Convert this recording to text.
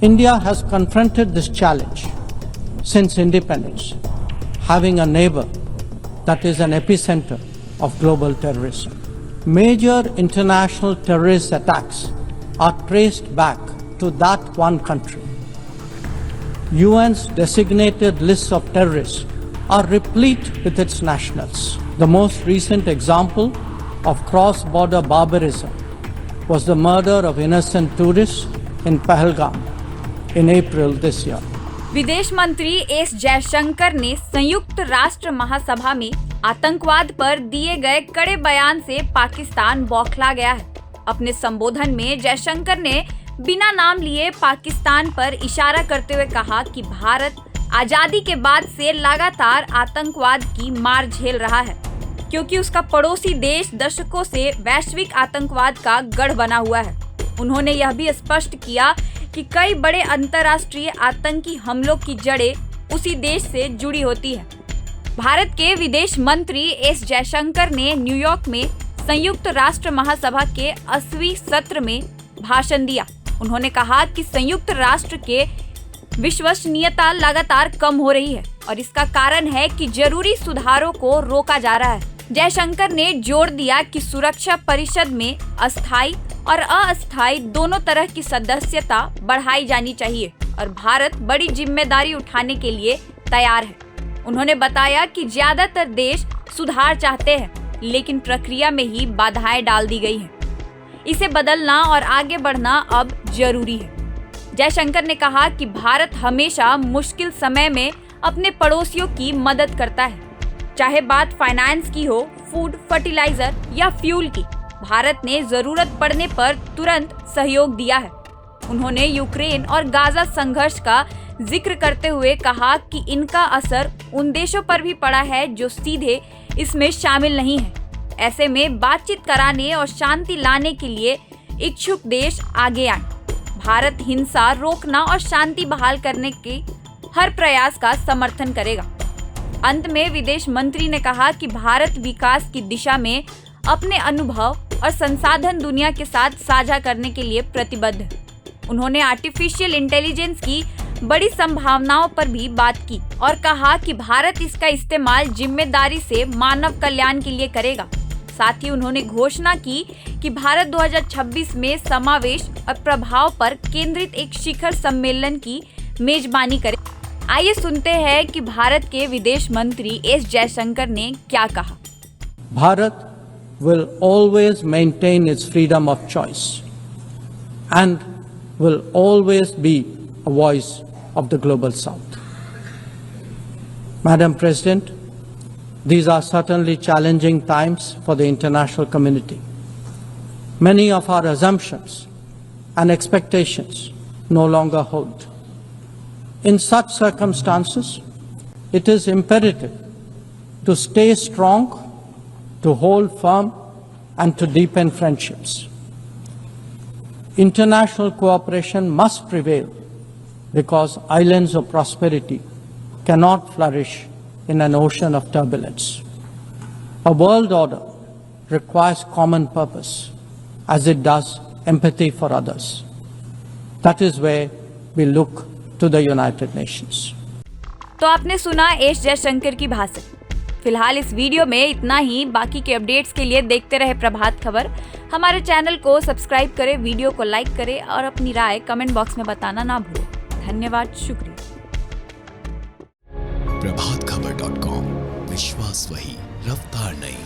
India has confronted this challenge since independence, having a neighbor that is an epicenter of global terrorism. Major international terrorist attacks are traced back to that one country. UN's designated lists of terrorists are replete with its nationals. The most recent example of cross-border barbarism was the murder of innocent tourists in Pahalgam in April this year. विदेश मंत्री S Jaishankar ने संयुक्त राष्ट्र महासभा में आतंकवाद पर दिए गए कड़े बयान से पाकिस्तान बौखला गया है। अपने संबोधन में जयशंकर ने बिना नाम लिए पाकिस्तान पर इशारा करते हुए कहा कि भारत आजादी के बाद से लगातार आतंकवाद की मार झेल रहा है, क्योंकि उसका पड़ोसी देश दशकों से वैश्विक आतंकवाद का गढ़ बना हुआ है। उन्होंने यह भी स्पष्ट किया कि कई बड़े अंतर्राष्ट्रीय आतंकी हमलों की जड़ें उसी देश से जुड़ी होती है। भारत के विदेश मंत्री एस जयशंकर ने न्यूयॉर्क में संयुक्त राष्ट्र महासभा के 80वें सत्र में भाषण दिया। उन्होंने कहा कि संयुक्त राष्ट्र के विश्वसनीयता लगातार कम हो रही है और इसका कारण है कि जरूरी सुधारों को रोका जा रहा है। जयशंकर ने जोर दिया कि सुरक्षा परिषद में अस्थायी और अस्थायी दोनों तरह की सदस्यता बढ़ाई जानी चाहिए और भारत बड़ी जिम्मेदारी उठाने के लिए तैयार है। उन्होंने बताया कि ज्यादातर देश सुधार चाहते हैं, लेकिन प्रक्रिया में ही बाधाएं डाल दी गई हैं। इसे बदलना और आगे बढ़ना अब जरूरी है। जयशंकर ने कहा कि भारत हमेशा मुश्किल समय में अपने पड़ोसियों की मदद करता है, चाहे बात फाइनेंस की हो, फूड, फर्टिलाइजर या फ्यूल की। भारत ने जरूरत पड़ने पर तुरंत सहयोग दिया है। उन्होंने यूक्रेन और गाजा संघर्ष का जिक्र करते हुए कहा कि इनका असर उन देशों पर भी पड़ा है जो सीधे इसमें शामिल नहीं है। ऐसे में बातचीत कराने और शांति लाने के लिए इच्छुक देश आगे आए। भारत हिंसा रोकना और शांति बहाल करने के हर प्रयास का समर्थन करेगा। अंत में विदेश मंत्री ने कहा कि भारत विकास की दिशा में अपने अनुभव और संसाधन दुनिया के साथ साझा करने के लिए प्रतिबद्ध है। उन्होंने आर्टिफिशियल इंटेलिजेंस की बड़ी संभावनाओं पर भी बात की और कहा कि भारत इसका इस्तेमाल जिम्मेदारी से मानव कल्याण के लिए करेगा। साथ ही उन्होंने घोषणा की कि भारत 2026 में समावेश और प्रभाव पर केंद्रित एक शिखर सम्मेलन की मेजबानी करे। आइए सुनते हैं कि भारत के विदेश मंत्री एस जयशंकर ने क्या कहा। Bharat will always maintain its freedom of choice and will always be a voice of the global south. Madam President, these are certainly challenging times for the international community. Many of our assumptions and expectations no longer hold. In such circumstances, it is imperative to stay strong, to hold firm, and to deepen friendships. International cooperation must prevail because islands of prosperity cannot flourish in an ocean of turbulence. A world order requires common purpose as it does empathy for others. That is where we look to the United Nations. तो आपने सुना S Jaishankar की भाषण। फिलहाल इस video में इतना ही। बाकी के अपडेट्स के लिए देखते रहे प्रभात खबर। हमारे चैनल को सब्सक्राइब करें, वीडियो को लाइक करें और अपनी राय कमेंट बॉक्स में बताना ना भूलें। धन्यवाद, शुक्रिया। प्रभातखबर.com, विश्वास वही, रफ्तार नहीं।